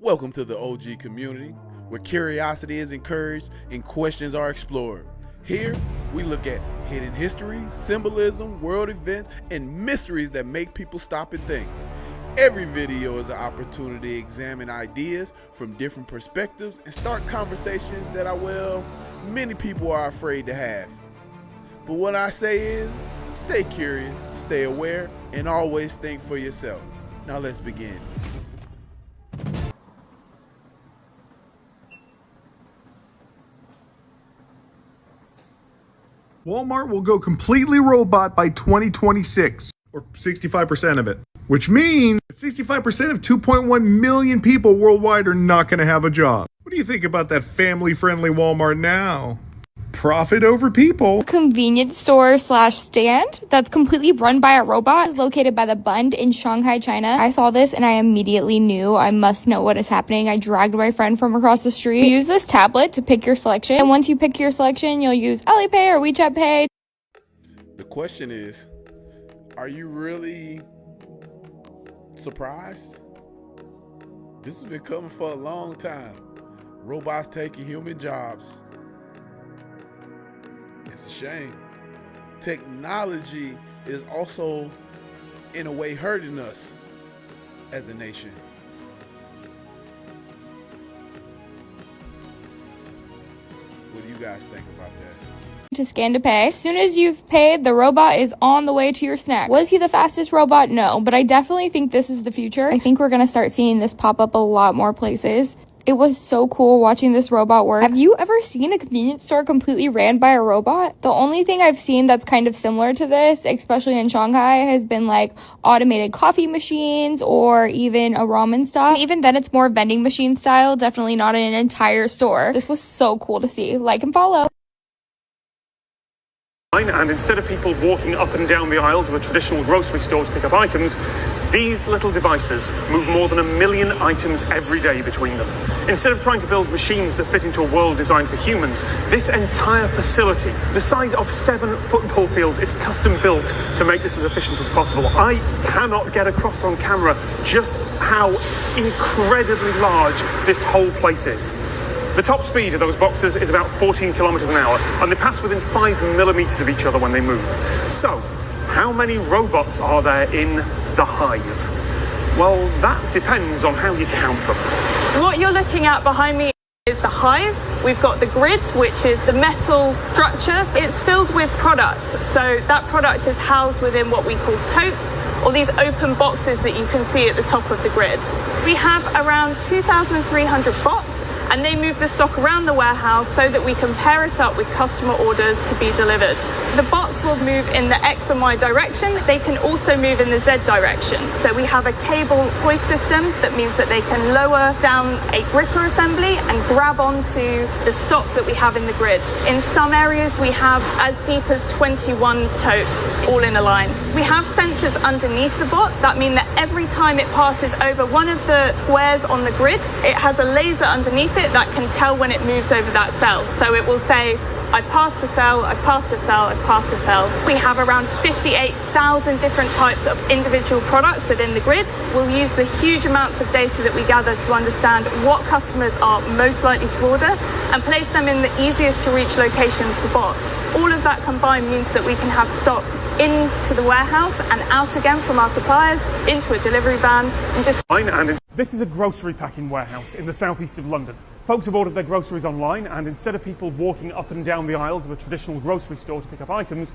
Welcome to the OG community, where curiosity is encouraged and questions are explored. Here, we look at hidden history, symbolism, world events, and mysteries that make people stop and think. Every video is an opportunity to examine ideas from different perspectives and start conversations that many people are afraid to have. But what I say is, stay curious, stay aware, and always think for yourself. Now let's begin. Walmart will go completely robot by 2026, or 65% of it, which means 65% of 2.1 million people worldwide are not going to have a job. What do you think about that family-friendly Walmart now? Profit over people. Convenience store / stand that's completely run by a robot is located by the Bund in Shanghai, China. I saw this and I immediately knew I must know what is happening. I dragged my friend from across the street. You use this tablet to pick your selection, and once you pick your selection, you'll use Alipay or WeChat Pay. The question is, are you really surprised? This has been coming for a long time. Robots taking human jobs. It's a shame. Technology is also, in a way, hurting us as a nation. What do you guys think about that? To scan to pay. As soon as you've paid, the robot is on the way to your snack. Was he the fastest robot? No, but I definitely think this is the future. I think we're gonna start seeing this pop up a lot more places. It was so cool watching this robot work. Have you ever seen a convenience store completely ran by a robot? The only thing I've seen that's kind of similar to this, especially in Shanghai, has been like automated coffee machines or even a ramen stop. And even then, it's more vending machine style, definitely not an entire store. This was so cool to see. Like and follow. And instead of people walking up and down the aisles of a traditional grocery store to pick up items, these little devices move more than 1 million items every day between them. Instead of trying to build machines that fit into a world designed for humans, this entire facility, the size of 7 football fields, is custom built to make this as efficient as possible. I cannot get across on camera just how incredibly large this whole place is. The top speed of those boxes is about 14 kilometers an hour, and they pass within 5 millimeters of each other when they move. So, how many robots are there in the hive? Well, that depends on how you count them. What you're looking at behind me is the hive. We've got the grid, which is the metal structure. It's filled with products. So that product is housed within what we call totes, or these open boxes that you can see at the top of the grid. We have around 2,300 bots, and they move the stock around the warehouse so that we can pair it up with customer orders to be delivered. The bots will move in the X and Y direction. They can also move in the Z direction. So we have a cable hoist system that means that they can lower down a gripper assembly and grab onto the stock that we have in the grid. In some areas, we have as deep as 21 totes all in a line. We have sensors underneath the bot that mean that every time it passes over one of the squares on the grid, it has a laser underneath it that can tell when it moves over that cell. So it will say, I passed a cell, I passed a cell, I passed a cell. We have around 58,000 different types of individual products within the grid. We'll use the huge amounts of data that we gather to understand what customers are most likely to order and place them in the easiest to reach locations for bots. All of that combined means that we can have stock into the warehouse and out again from our suppliers into a delivery van and just... This is a grocery packing warehouse in the southeast of London. Folks have ordered their groceries online, and instead of people walking up and down the aisles of a traditional grocery store to pick up items,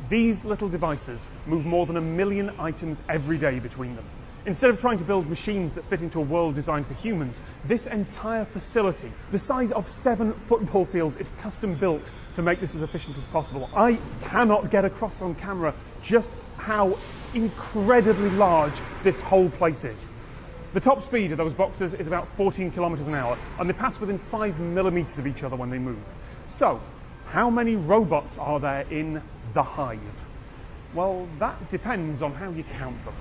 these little devices move more than 1 million items every day between them. Instead of trying to build machines that fit into a world designed for humans, this entire facility, the size of 7 football fields, is custom built to make this as efficient as possible. I cannot get across on camera just how incredibly large this whole place is. The top speed of those boxes is about 14 kilometers an hour, and they pass within 5 millimeters of each other when they move. So, how many robots are there in the hive? Well, that depends on how you count them.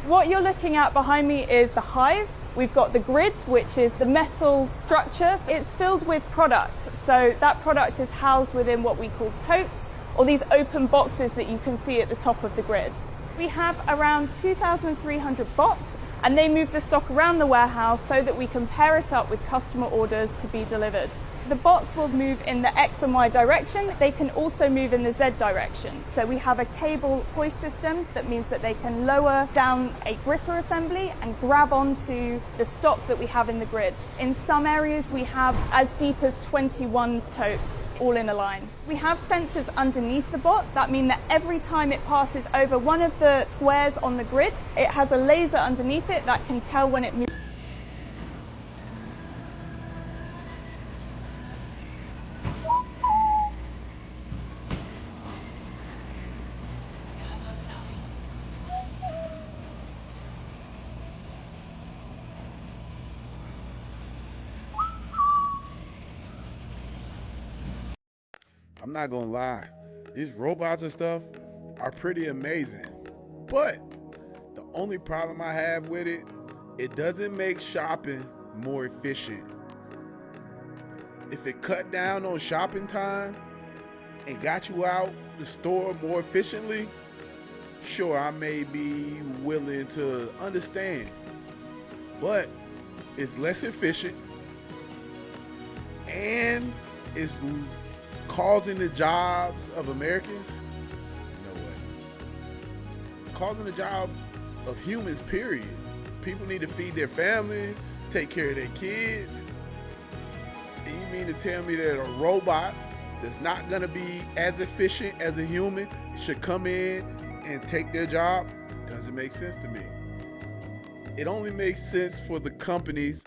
What you're looking at behind me is the hive. We've got the grid, which is the metal structure. It's filled with products. So that product is housed within what we call totes, or these open boxes that you can see at the top of the grid. We have around 2,300 bots, and they move the stock around the warehouse so that we can pair it up with customer orders to be delivered. The bots will move in the X and Y direction. They can also move in the Z direction. So we have a cable hoist system that means that they can lower down a gripper assembly and grab onto the stock that we have in the grid. In some areas we have as deep as 21 totes all in a line. We have sensors underneath the bot that mean that every time it passes over one of the squares on the grid, it has a laser underneath it that can tell when it moves. I'm not gonna lie, these robots and stuff are pretty amazing. But the only problem I have with it, it doesn't make shopping more efficient. If it cut down on shopping time and got you out the store more efficiently, sure, I may be willing to understand. But it's less efficient and it's causing the jobs of Americans, no way. Causing the jobs of humans, period. People need to feed their families, take care of their kids. And you mean to tell me that a robot that's not gonna be as efficient as a human should come in and take their job? Doesn't make sense to me. It only makes sense for the companies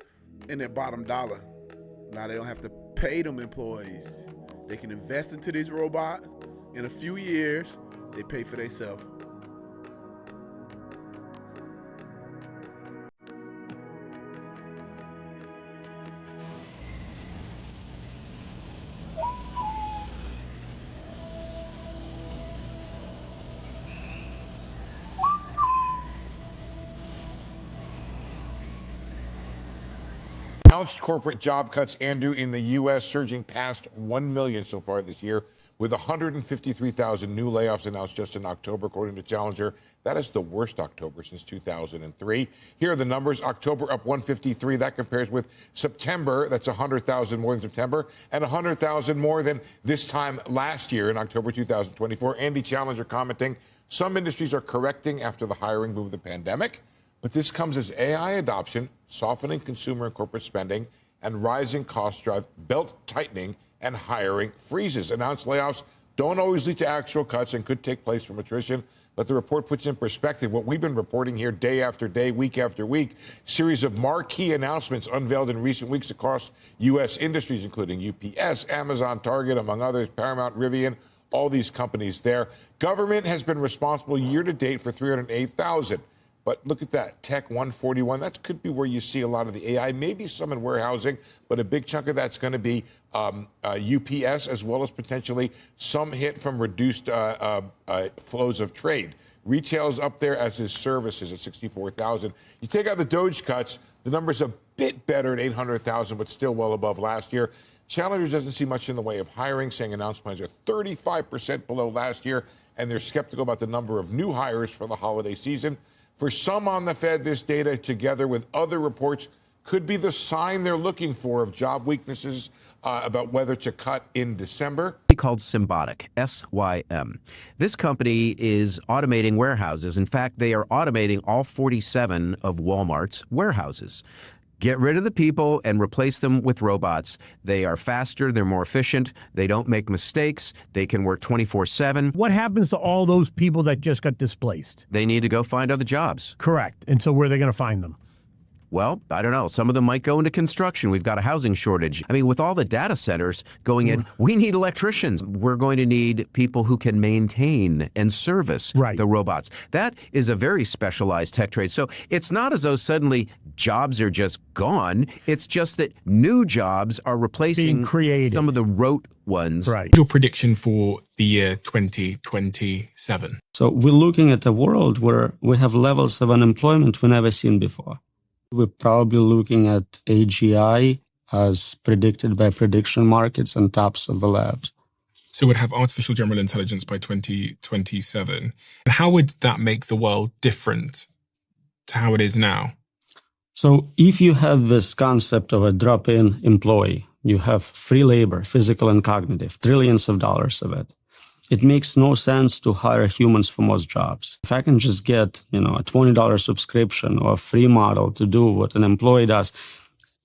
in their bottom dollar. Now they don't have to pay them employees. They can invest into these robots. In a few years, they pay for themselves. Announced corporate job cuts, Andrew, in the U.S. surging past 1 million so far this year, with 153,000 new layoffs announced just in October, according to Challenger. That is the worst October since 2003. Here are the numbers. October up 153. That compares with September. That's 100,000 more than September and 100,000 more than this time last year in October 2024. Andy Challenger commenting, some industries are correcting after the hiring boom of the pandemic. But this comes as AI adoption, softening consumer and corporate spending, and rising costs drive belt tightening and hiring freezes. Announced layoffs don't always lead to actual cuts and could take place from attrition. But the report puts in perspective what we've been reporting here day after day, week after week. Series of marquee announcements unveiled in recent weeks across U.S. industries, including UPS, Amazon, Target, among others, Paramount, Rivian, all these companies there. Government has been responsible year to date for 308,000. But look at that, Tech 141. That could be where you see a lot of the AI, maybe some in warehousing, but a big chunk of that's going to be UPS, as well as potentially some hit from reduced flows of trade. Retail's up there, as is services at 64,000. You take out the Doge cuts, the number's a bit better at 800,000, but still well above last year. Challenger doesn't see much in the way of hiring, saying announced plans are 35% below last year, and they're skeptical about the number of new hires for the holiday season. For some on the Fed, this data, together with other reports, could be the sign they're looking for of job weaknesses about whether to cut in December. Called Symbotic, SYM. This company is automating warehouses. In fact, they are automating all 47 of Walmart's warehouses. Get rid of the people and replace them with robots. They are faster, they're more efficient, they don't make mistakes, they can work 24/7. What happens to all those people that just got displaced? They need to go find other jobs. Correct. And so where are they going to find them? Well, I don't know. Some of them might go into construction. We've got a housing shortage. I mean, with all the data centers going in, we need electricians. We're going to need people who can maintain and service the robots. That is a very specialized tech trade. So it's not as though suddenly jobs are just gone. It's just that new jobs are replacing some of the rote ones. Right. Your prediction for the year 2027? So we're looking at a world where we have levels of unemployment we've never seen before. We're probably looking at AGI as predicted by prediction markets on tops of the left. So we'd have artificial general intelligence by 2027. And how would that make the world different to how it is now? So if you have this concept of a drop-in employee, you have free labor, physical and cognitive, trillions of dollars of it. It makes no sense to hire humans for most jobs. If I can just get, a $20 subscription or a free model to do what an employee does,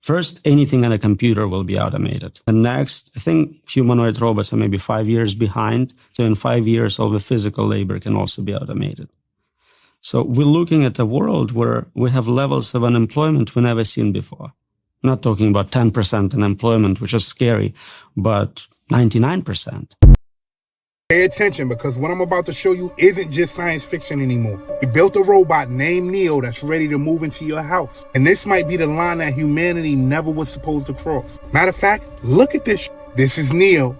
first, anything on a computer will be automated. And next, I think humanoid robots are maybe 5 years behind. So in 5 years, all the physical labor can also be automated. So we're looking at a world where we have levels of unemployment we've never seen before. I'm not talking about 10% unemployment, which is scary, but 99%. Pay attention, because what I'm about to show you isn't just science fiction anymore. We built a robot named Neo that's ready to move into your house. And this might be the line that humanity never was supposed to cross. Matter of fact, look at this. This is Neo,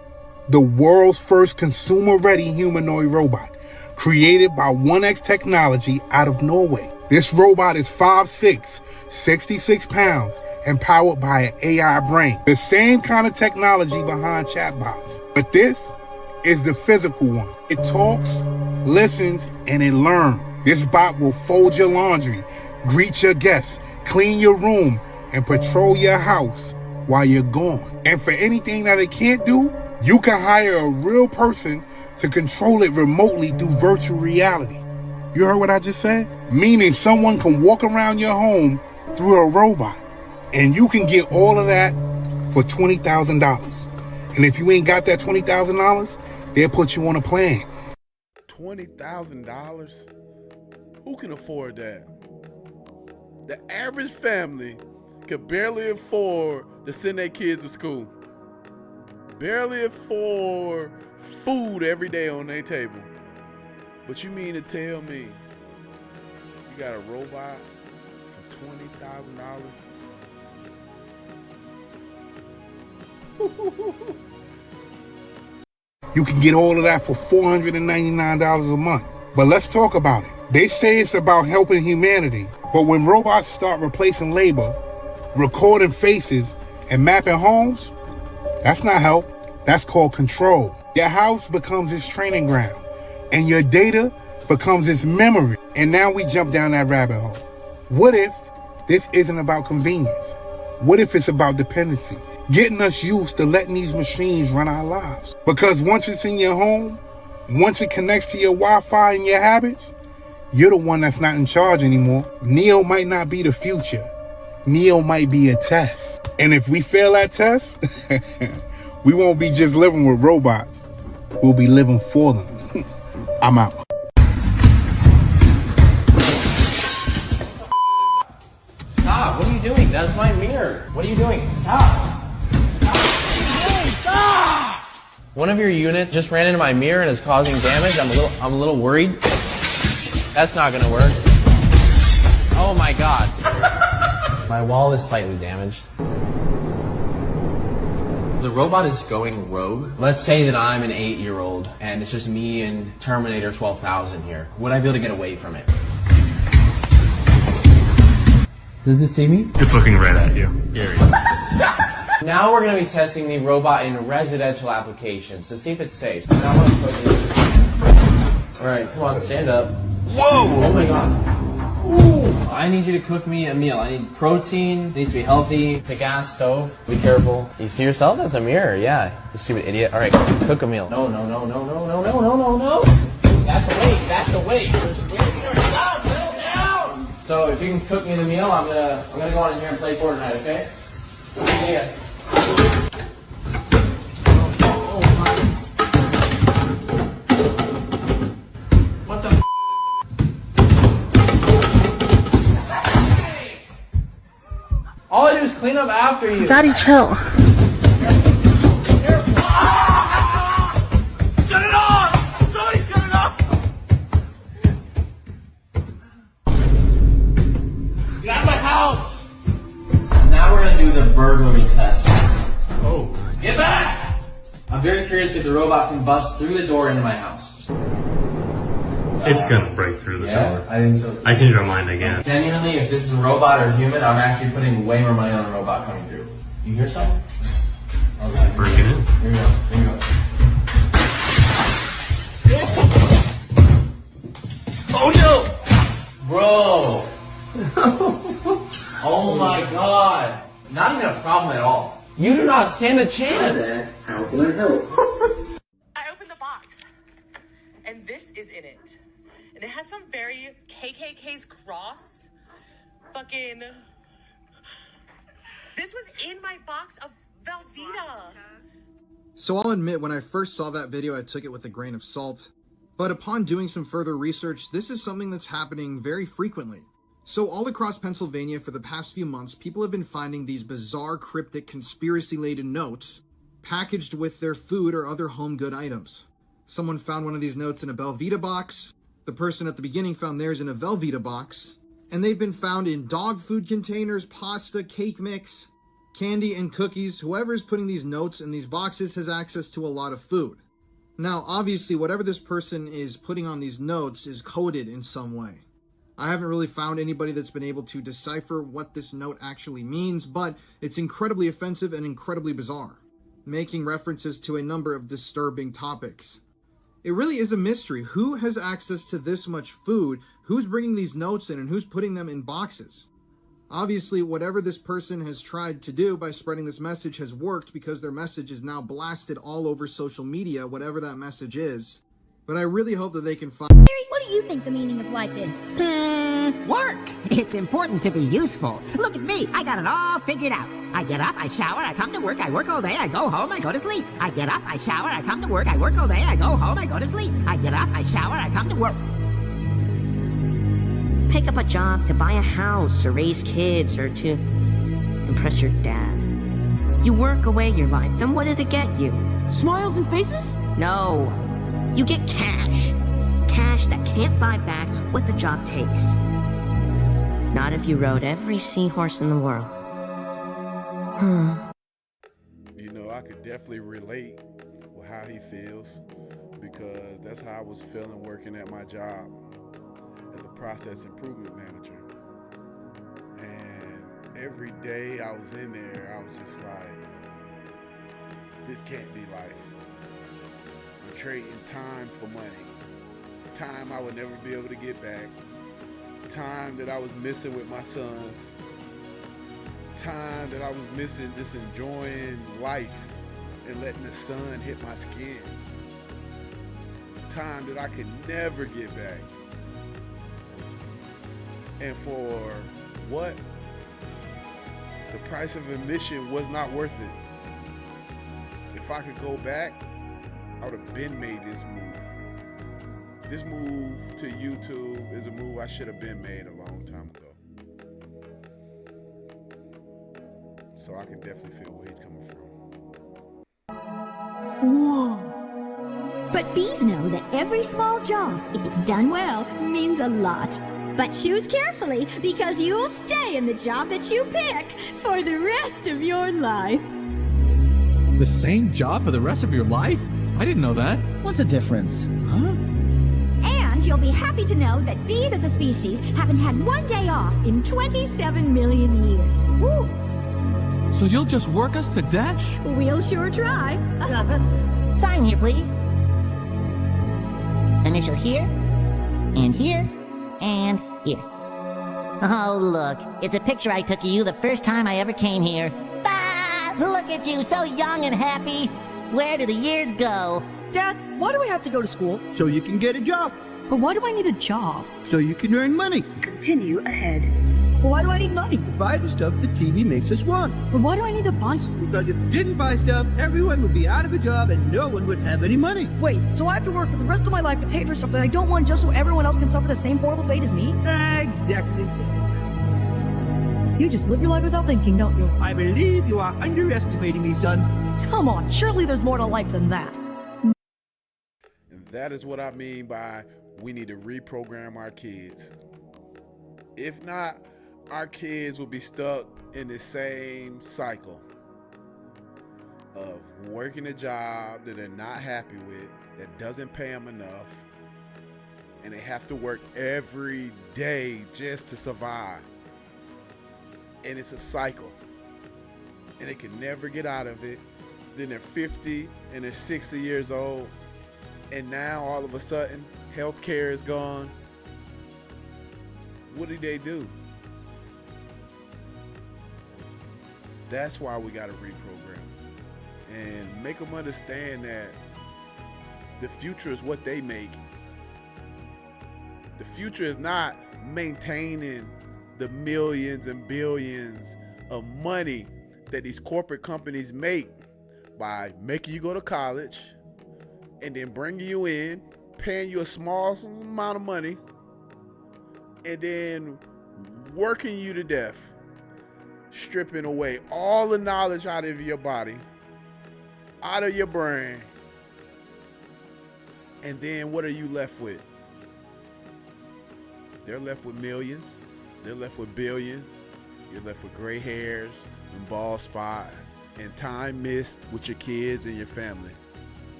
the world's first consumer-ready humanoid robot, created by 1X Technology out of Norway. This robot is 5'6", 66 pounds, and powered by an AI brain. The same kind of technology behind chatbots. But this is the physical one. It talks, listens, and it learns. This bot will fold your laundry, greet your guests, clean your room, and patrol your house while you're gone. And for anything that it can't do, you can hire a real person to control it remotely through virtual reality. You heard what I just said? Meaning someone can walk around your home through a robot, and you can get all of that for $20,000. And if you ain't got that $20,000, they'll put you on a plan. $20,000? Who can afford that? The average family could barely afford to send their kids to school. Barely afford food every day on their table. But you mean to tell me you got a robot for $20,000? You can get all of that for $499 a month. But let's talk about it. They say it's about helping humanity. But when robots start replacing labor, recording faces, and mapping homes, that's not help. That's called control. Your house becomes its training ground, and your data becomes its memory. And now we jump down that rabbit hole. What if this isn't about convenience? What if it's about dependency? Getting us used to letting these machines run our lives. Because once it's in your home, once it connects to your Wi-Fi and your habits, you're the one that's not in charge anymore. Neo might not be the future. Neo might be a test. And if we fail that test, we won't be just living with robots. We'll be living for them. I'm out. Stop, what are you doing? That's my mirror. What are you doing? Stop. Stop! One of your units just ran into my mirror and is causing damage. I'm a little worried. That's not gonna work. Oh my god. My wall is slightly damaged. The robot is going rogue. Let's say that I'm an 8-year-old and it's just me and Terminator 12,000 here. Would I be able to get away from it? Does it see me? It's looking right at you. Gary. Now we're going to be testing the robot in residential applications to see if it's safe. Now I'm gonna put it... Alright, come on, stand up. Whoa! Oh my god. Ooh. I need you to cook me a meal. I need protein, it needs to be healthy. It's a gas stove. Be careful. You see yourself? That's a mirror, yeah. You stupid idiot. Alright, cook a meal. No. That's a weight, that's a weight. Stop, settle down! So if you can cook me the meal, I'm gonna go on in here and play Fortnite, okay? See ya. What the f? All I do is clean up after you. Daddy, chill. Shut it off! Somebody shut it off! Get out of my house! Now we're gonna do the burglary test. Oh. Get back! I'm very curious if the robot can bust through the door into my house. It's gonna break through the door. I think so too. I changed my mind again. Genuinely, if this is a robot or human, I'm actually putting way more money on a robot coming through. You hear something? Okay. Breaking in. Here we go. Here we go. Oh no! Bro! Oh Oh my god. Not even a problem at all. You do not stand a chance. How can I help? I opened the box, and this is in it. And it has some very KKK's cross. Fucking. This was in my box of Velveeta. So I'll admit, when I first saw that video, I took it with a grain of salt. But upon doing some further research, this is something that's happening very frequently. So all across Pennsylvania for the past few months, people have been finding these bizarre, cryptic, conspiracy-laden notes packaged with their food or other home good items. Someone found one of these notes in a Belvita box. The person at the beginning found theirs in a Velveeta box. And they've been found in dog food containers, pasta, cake mix, candy, and cookies. Whoever's putting these notes in these boxes has access to a lot of food. Now, obviously, whatever this person is putting on these notes is coded in some way. I haven't really found anybody that's been able to decipher what this note actually means, but it's incredibly offensive and incredibly bizarre, making references to a number of disturbing topics. It really is a mystery. Who has access to this much food? Who's bringing these notes in and who's putting them in boxes? Obviously, whatever this person has tried to do by spreading this message has worked because their message is now blasted all over social media, whatever that message is. But I really hope that they can find... Harry, what do you think the meaning of life is? Work! It's important to be useful. Look at me, I got it all figured out. I get up, I shower, I come to work, I work all day, I go home, I go to sleep. I get up, I shower, I come to work, I work all day, I go home, I go to sleep. I get up, I shower, I come to work. Pick up a job to buy a house or raise kids or to impress your dad. You work away your life, and what does it get you? Smiles and faces? No. You get cash. Cash that can't buy back what the job takes. Not if you rode every seahorse in the world. You know, I could definitely relate with how he feels because that's how I was feeling working at my job as a process improvement manager. And every day I was in there, I was just like, this can't be life. I'm trading time for money. Time I would never be able to get back. Time that I was missing with my sons. Time that I was missing just enjoying life and letting the sun hit my skin. Time that I could never get back. And for what? The price of admission was not worth it. If I could go back, I would have been made this move. This move to YouTube is a move I should have been made a long time ago. So I can definitely feel where he's coming from. Whoa. But bees know that every small job, if it's done well, means a lot. But choose carefully, because you'll stay in the job that you pick for the rest of your life. The same job for the rest of your life? I didn't know that. What's the difference? Huh? And you'll be happy to know that bees as a species haven't had one day off in 27 million years. Woo. So you'll just work us to death? We'll sure try. Sign here, please. Initial here, and here, and here. Oh, look. It's a picture I took of you the first time I ever came here. Ah! Look at you, so young and happy. Where do the years go? Dad, why do I have to go to school? So you can get a job. But why do I need a job? So you can earn money. Continue ahead. But why do I need money? To buy the stuff the TV makes us want. But why do I need to buy stuff? Because if you didn't buy stuff, everyone would be out of a job and no one would have any money. Wait, so I have to work for the rest of my life to pay for stuff that I don't want just so everyone else can suffer the same horrible fate as me? Exactly. You just live your life without thinking, don't you? I believe you are underestimating me, son. Come on, surely there's more to life than that. And that is what I mean by we need to reprogram our kids. If not, our kids will be stuck in the same cycle of working a job that they're not happy with, that doesn't pay them enough, and they have to work every day just to survive. And it's a cycle, and they can never get out of it. Then they're 50 and they're 60 years old, and now all of a sudden healthcare is gone. What do? That's why we got to reprogram and make them understand that the future is what they make. The future is not maintaining the millions and billions of money that these corporate companies make by making you go to college and then bringing you in, paying you a small amount of money, and then working you to death, stripping away all the knowledge out of your body, out of your brain. And then what are you left with? They're left with millions. They're left with billions. You're left with gray hairs and bald spots and time missed with your kids and your family.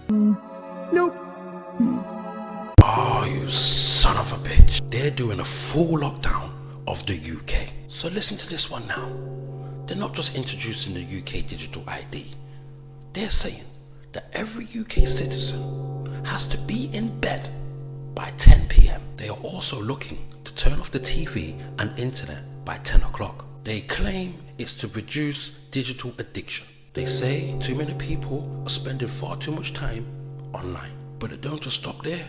Nope. Oh, you son of a bitch. They're doing a full lockdown of the UK. So listen to this one now. They're not just introducing the UK digital ID. They're saying that every UK citizen has to be in bed by 10 p.m. They are also looking to turn off the TV and internet by 10 o'clock. They claim it's to reduce digital addiction. They say too many people are spending far too much time online. But it don't just stop there.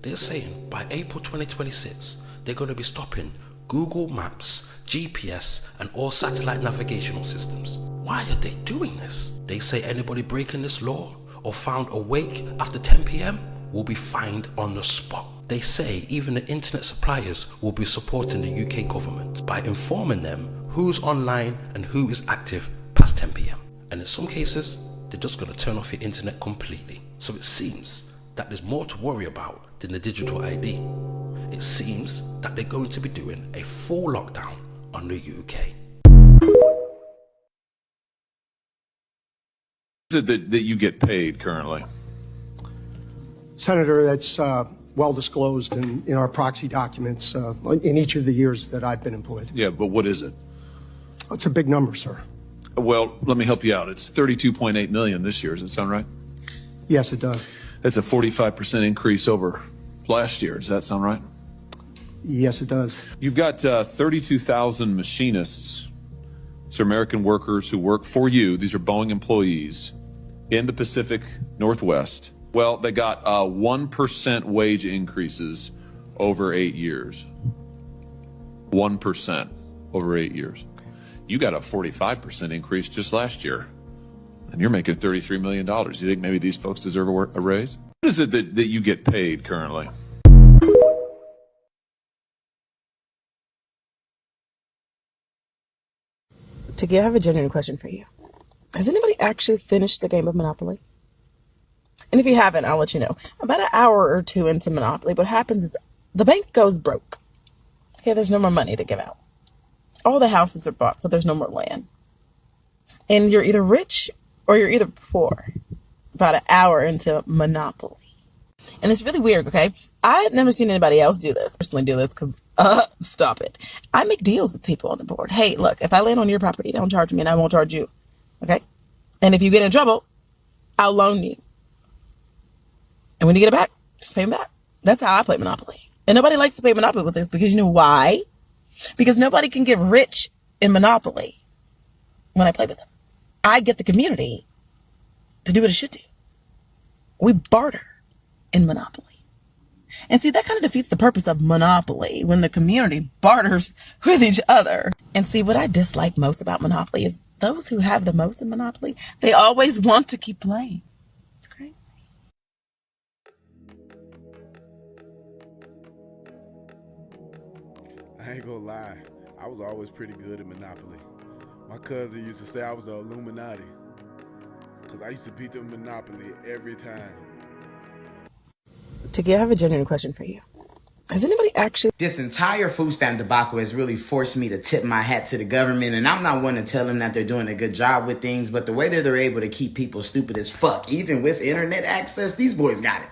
They're saying by April 2026, they're going to be stopping Google Maps, GPS, and all satellite navigational systems. Why are they doing this? They say anybody breaking this law or found awake after 10 p.m. will be fined on the spot. They say even the internet suppliers will be supporting the UK government by informing them who's online and who is active past 10 p.m. And in some cases, they're just going to turn off your internet completely. So it seems that there's more to worry about than the digital ID. It seems that they're going to be doing a full lockdown on the UK. Is it that you get paid currently? Senator, that's well disclosed in our proxy documents in each of the years that I've been employed. Yeah, but what is it? It's a big number, sir. Well, let me help you out. It's 32.8 million this year. Does that sound right? Yes, it does. That's a 45% increase over last year. Does that sound right? Yes, it does. You've got 32,000 machinists. These are American workers who work for you. These are Boeing employees in the Pacific Northwest. Well, they got 1% wage increases over 8 years. 1% over 8 years. You got a 45% increase just last year, and you're making $33 million. You think maybe these folks deserve a raise? What is it that you get paid currently? Tiki, I have a genuine question for you. Has anybody actually finished the game of Monopoly? And if you haven't, I'll let you know. About an hour or two into Monopoly, what happens is the bank goes broke. Okay, there's no more money to give out. All the houses are bought, so there's no more land. And you're either rich or you're either poor. About an hour into Monopoly. And it's really weird, okay? I had never seen anybody else do this. Personally do this because, stop it. I make deals with people on the board. Hey, look, if I land on your property, don't charge me and I won't charge you. Okay? And if you get in trouble, I'll loan you. And when you get it back, just pay me back. That's how I play Monopoly. And nobody likes to play Monopoly with this because you know why? Because nobody can get rich in Monopoly when I play with them. I get the community to do what it should do. We barter in Monopoly. And see, that kind of defeats the purpose of Monopoly when the community barters with each other. And see, what I dislike most about Monopoly is those who have the most in Monopoly, they always want to keep playing. It's crazy. I ain't gonna lie, I was always pretty good at Monopoly. My cousin used to say I was the Illuminati, because I used to beat them Monopoly every time. Tiki, I have a genuine question for you. Has anybody actually... This entire food stamp debacle has really forced me to tip my hat to the government, and I'm not one to tell them that they're doing a good job with things, but the way that they're able to keep people stupid as fuck, even with internet access, these boys got it.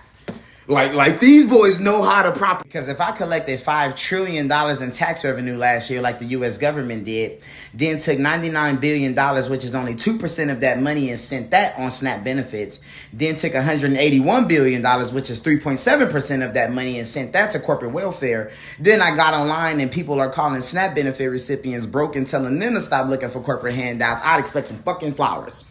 Like these boys know how to prop. Because if I collected $5 trillion in tax revenue last year, like the U.S. government did, then took $99 billion, which is only 2% of that money, and sent that on SNAP benefits, then took $181 billion, which is 3.7% of that money, and sent that to corporate welfare, then I got online and people are calling SNAP benefit recipients broke and telling them to stop looking for corporate handouts, I'd expect some fucking flowers.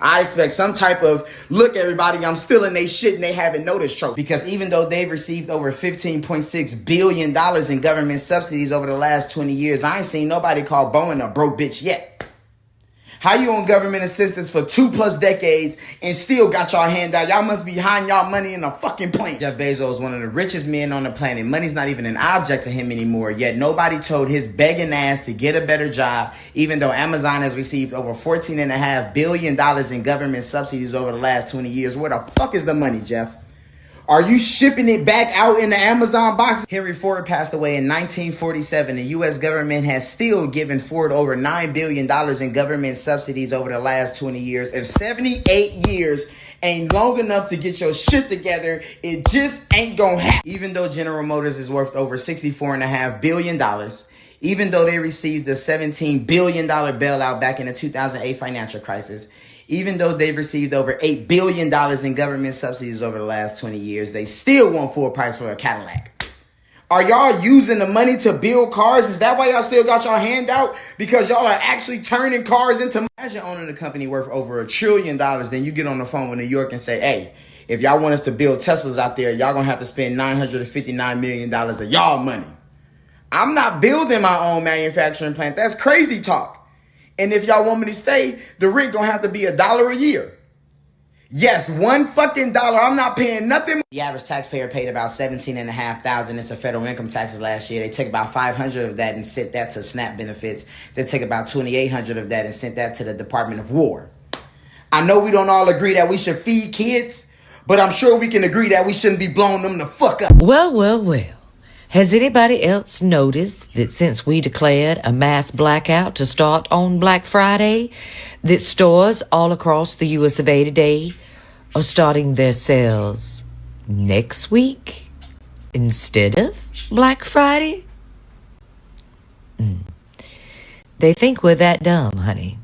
I expect some type of, look everybody, I'm stealing they shit and they haven't noticed trophy. Because even though they've received over $15.6 billion in government subsidies over the last 20 years, I ain't seen nobody call Boeing a broke bitch yet. How you on government assistance for 2+ decades and still got y'all handout? Y'all must be hiding y'all money in a fucking plane. Jeff Bezos is one of the richest men on the planet. Money's not even an object to him anymore. Yet nobody told his begging ass to get a better job, even though Amazon has received over $14.5 billion in government subsidies over the last 20 years. Where the fuck is the money, Jeff? Are you shipping it back out in the Amazon box? Henry Ford passed away in 1947. The U.S. government has still given Ford over $9 billion in government subsidies over the last 20 years. If 78 years ain't long enough to get your shit together, it just ain't gonna happen. Even though General Motors is worth over $64.5 billion, even though they received the $17 billion bailout back in the 2008 financial crisis, even though they've received over $8 billion in government subsidies over the last 20 years, they still want full price for a Cadillac. Are y'all using the money to build cars? Is that why y'all still got y'all hand out? Because y'all are actually turning cars into... Imagine owning a company worth over $1 trillion, then you get on the phone with New York and say, hey, if y'all want us to build Teslas out there, y'all gonna have to spend $959 million of y'all money. I'm not building my own manufacturing plant. That's crazy talk. And if y'all want me to stay, the rent gonna have to be $1 a year. Yes, $1 fucking dollar. I'm not paying nothing. The average taxpayer paid about $17,500 into federal income taxes last year. They took about $500 of that and sent that to SNAP benefits. They took about $2,800 of that and sent that to the Department of War. I know we don't all agree that we should feed kids, but I'm sure we can agree that we shouldn't be blowing them the fuck up. Well, well, well. Has anybody else noticed that since we declared a mass blackout to start on Black Friday, that stores all across the US of A today are starting their sales next week instead of Black Friday? They think we're that dumb, honey.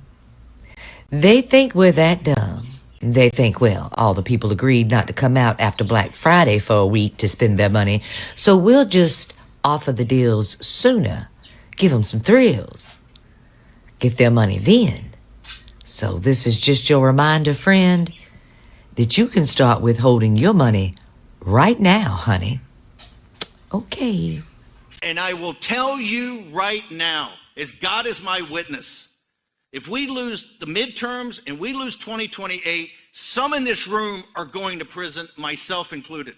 They think we're that dumb. They think, well, all the people agreed not to come out after Black Friday for a week to spend their money, so we'll just offer the deals sooner, give them some thrills, get their money then. So this is just your reminder, friend, that you can start withholding your money right now, honey. Okay. And I will tell you right now, as God is my witness, if we lose the midterms and we lose 2028, some in this room are going to prison, myself included.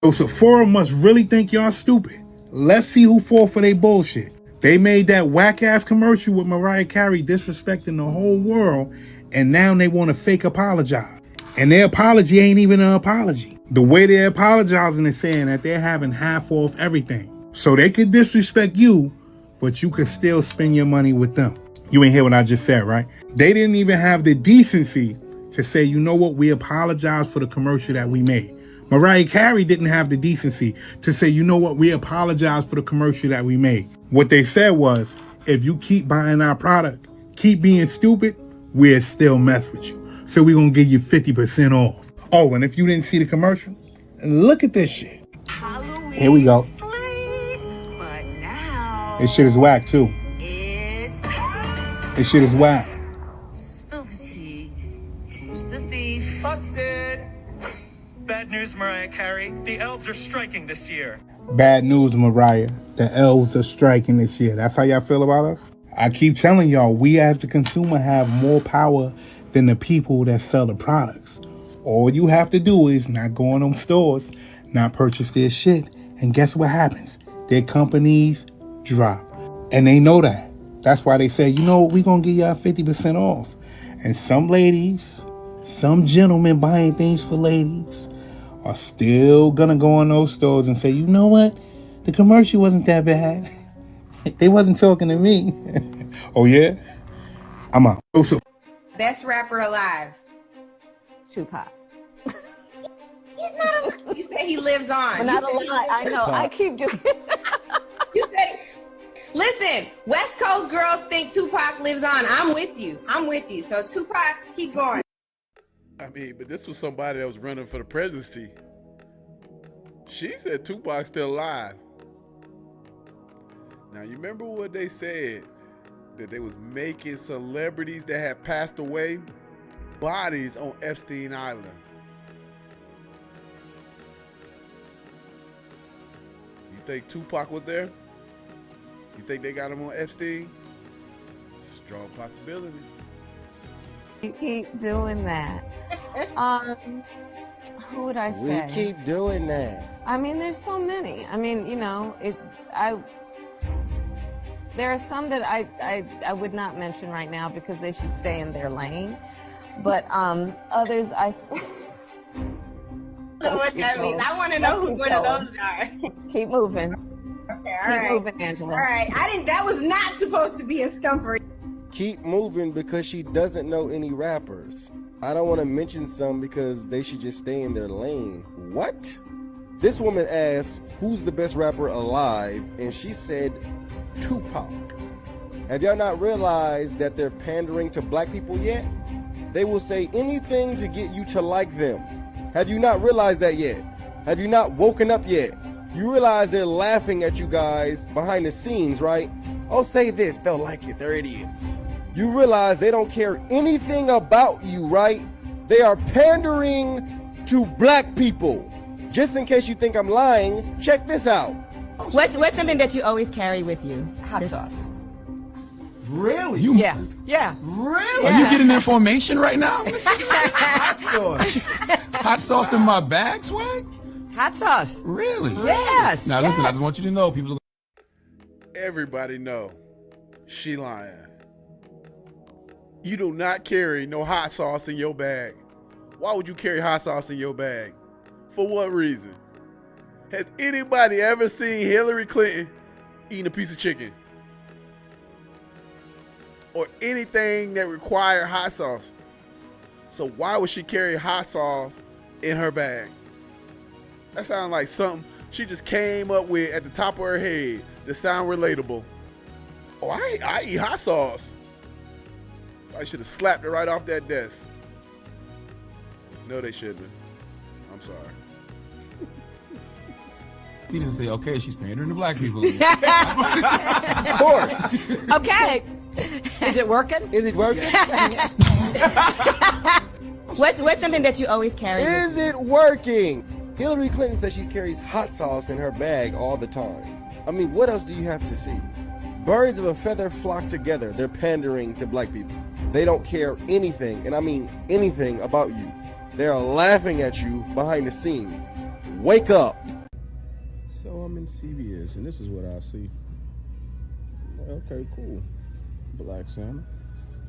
So Sephora must really think y'all stupid. Let's see who fall for their bullshit. They made that whack-ass commercial with Mariah Carey disrespecting the whole world, and now they want to fake apologize. And their apology ain't even an apology. The way they're apologizing is saying that they're having half off everything. So they could disrespect you, but you could still spend your money with them. You ain't hear what I just said, right? They didn't even have the decency to say, you know what, we apologize for the commercial that we made. Mariah Carey didn't have the decency to say, you know what, we apologize for the commercial that we made. What they said was, if you keep buying our product, keep being stupid, we'll still mess with you. So we're going to give you 50% off. Oh, and if you didn't see the commercial, look at this shit. Halloween. Here we go. But now This shit is whack too. it's This shit is whack. spill the tea. Who's the thief? Busted! Bad news, Mariah Carey. The elves are striking this year. Bad news, Mariah. The elves are striking this year. That's how y'all feel about us? I keep telling y'all, we as the consumer have more power than the people that sell the products. All you have to do is not go in them stores, not purchase their shit, and guess what happens? Their companies drop. And they know that. That's why they say, you know what, we're going to give y'all 50% off. And some ladies, some gentlemen buying things for ladies are still going to go in those stores and say, you know what, the commercial wasn't that bad. They wasn't talking to me. Oh, yeah? I'm out. Best rapper alive. Tupac. He's not alive. You said he lives on. But not alive. I know. I keep doing. You said. Listen, West Coast girls think Tupac lives on. I'm with you. So Tupac, keep going. I mean, but this was somebody that was running for the presidency. She said Tupac's still alive. Now, you remember what they said? That they was making celebrities that had passed away bodies on Epstein Island. You think Tupac was there? You think they got him on Epstein? Strong possibility. You keep doing that. Who would I say? We keep doing that. I mean, there's so many. I mean, you know, there are some that I would not mention right now because they should stay in their lane. But others I know what that means. I want to know who one of those are. Keep moving. Okay, all right. Keep moving, Angela. All right. That was not supposed to be a stumper. Keep moving because she doesn't know any rappers. I don't want to mention some because they should just stay in their lane. What? This woman asked, who's the best rapper alive? And she said, Tupac. Have y'all not realized that they're pandering to black people yet? They will say anything to get you to like them. Have you not realized that yet? Have you not woken up yet? You realize they're laughing at you guys behind the scenes, right? Oh, say this, they'll like it, they're idiots. You realize they don't care anything about you, right? They are pandering to black people. Just in case you think I'm lying, check this out. What's something that you always carry with you? Hot sauce. Really? Yeah. Really? Are you getting information right now? Hot sauce. Hot sauce in my bag, Swag? Hot sauce. Really? Yes. Now listen, I just want you to know, people. Everybody know she lying. You do not carry no hot sauce in your bag. Why would you carry hot sauce in your bag? For what reason? Has anybody ever seen Hillary Clinton eating a piece of chicken? Or anything that required hot sauce? So why would she carry hot sauce in her bag? That sounds like something she just came up with at the top of her head that sound relatable. Oh, I eat hot sauce. I should have slapped it right off that desk. No, they shouldn't have. I'm sorry. He didn't say, okay, she's pandering to black people. Of course. Okay. Is it working? Is it working? What's something that you always carry? Is it working? Hillary Clinton says she carries hot sauce in her bag all the time. I mean, what else do you have to see? Birds of a feather flock together. They're pandering to black people. They don't care anything, and I mean anything about you. They are laughing at you behind the scene. Wake up. So I'm in CVS, and this is what I see. Okay, cool. Black Santa.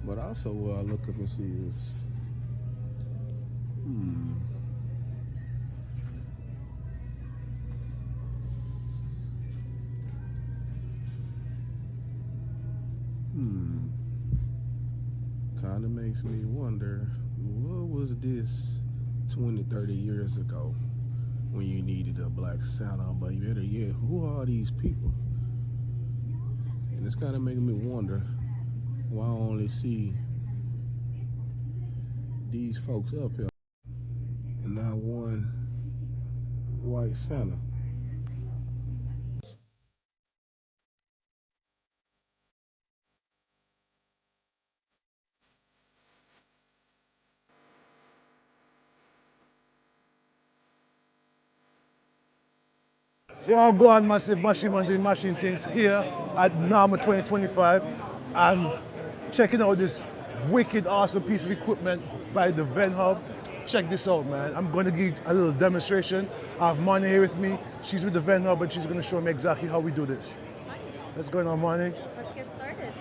But also what I look up and see is, kind of makes me wonder, what was this 20, 30 years ago when you needed a black Santa? But better yet, who are these people? And it's kind of making me wonder why I only see these folks up here and not one white Santa. Yeah, go on Massive Machine and doing machine things here at NAMA 2025. I'm checking out this wicked awesome piece of equipment by the Ven Hub. Check this out, man. I'm going to give a little demonstration. I have Money here with me. She's with the Ven Hub and she's going to show me exactly how we do this. Let's go now, Money. Let's get started.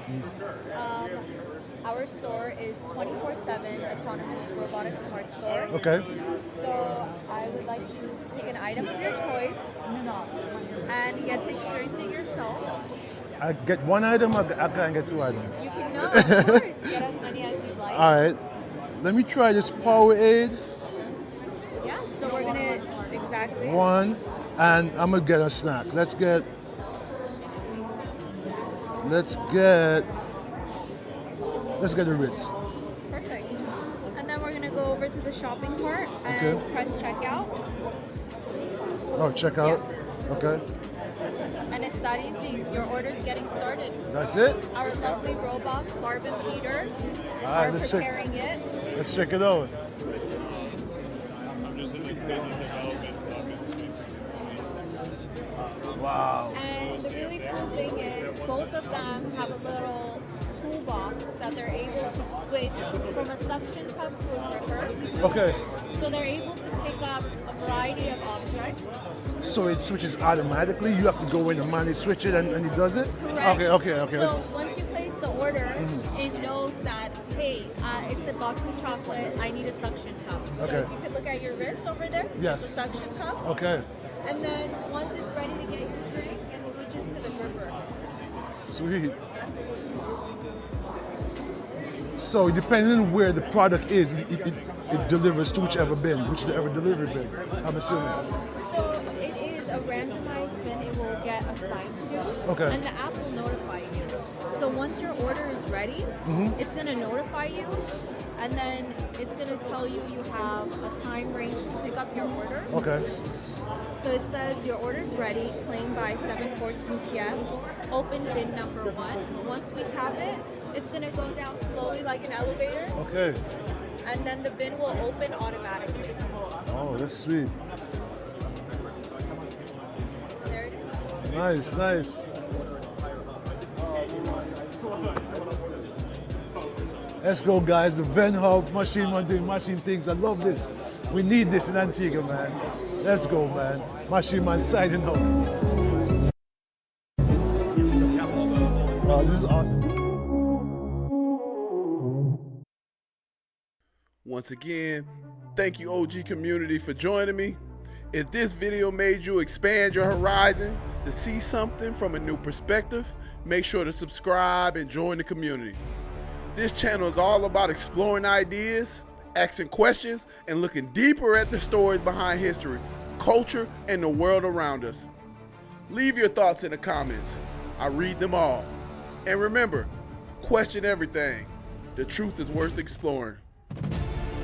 Our store is 24/7 autonomous robotic smart store. Okay. So I would like you to pick an item of your choice and get to experience it yourself. I get one item or I can get two items? You can, no, of course. Get as many as you like. All right. Let me try this Powerade. Yeah, so we're going to Exactly. One, and I'm gonna get a snack. Let's get the Ritz. Perfect. And then we're gonna go over to the shopping cart and press checkout. Oh, checkout. Okay. And it's that easy. Your order's getting started. That's it? Our lovely robots, Barb and Peter, All right, are let's preparing it. Let's check it out. Wow. And the really cool thing is both of them have a little toolbox that they're able to switch from a suction cup to a gripper. Okay. So they're able to pick up a variety of objects. So it switches automatically? You have to go in and manually switch it and it does it? Correct. Okay. So once you place the order, it knows that, hey, it's a box of chocolate, I need a suction cup. So Okay. if you could look at your Ritz over there, Yes. the suction cup. Okay. And then once it's ready to get your drink, it switches to the gripper. Sweet. So depending on where the product is, it delivers to whichever delivery bin, I'm assuming. So it is a randomized bin it will get assigned to. Okay. And the app will notify you. So once your order is ready, it's going to notify you. And then it's going to tell you you have a time range to pick up your order. Okay. So it says your order's ready, claim by 7:14 p.m. Open bin number 1. Once we tap it, it's going to go down slowly like an elevator. Okay. And then the bin will open automatically. Oh, that's sweet. There it is. Nice. Let's go, guys. The Ven Hub machine doing matching things. I love this. We need this in Antigua, man. Let's go, man. Machine Man signing out. Oh, this is awesome. Once again, thank you OG community for joining me. If this video made you expand your horizon to see something from a new perspective, make sure to subscribe and join the community. This channel is all about exploring ideas, asking questions, and looking deeper at the stories behind history, culture, and the world around us. Leave your thoughts in the comments. I read them all. And remember, question everything. The truth is worth exploring.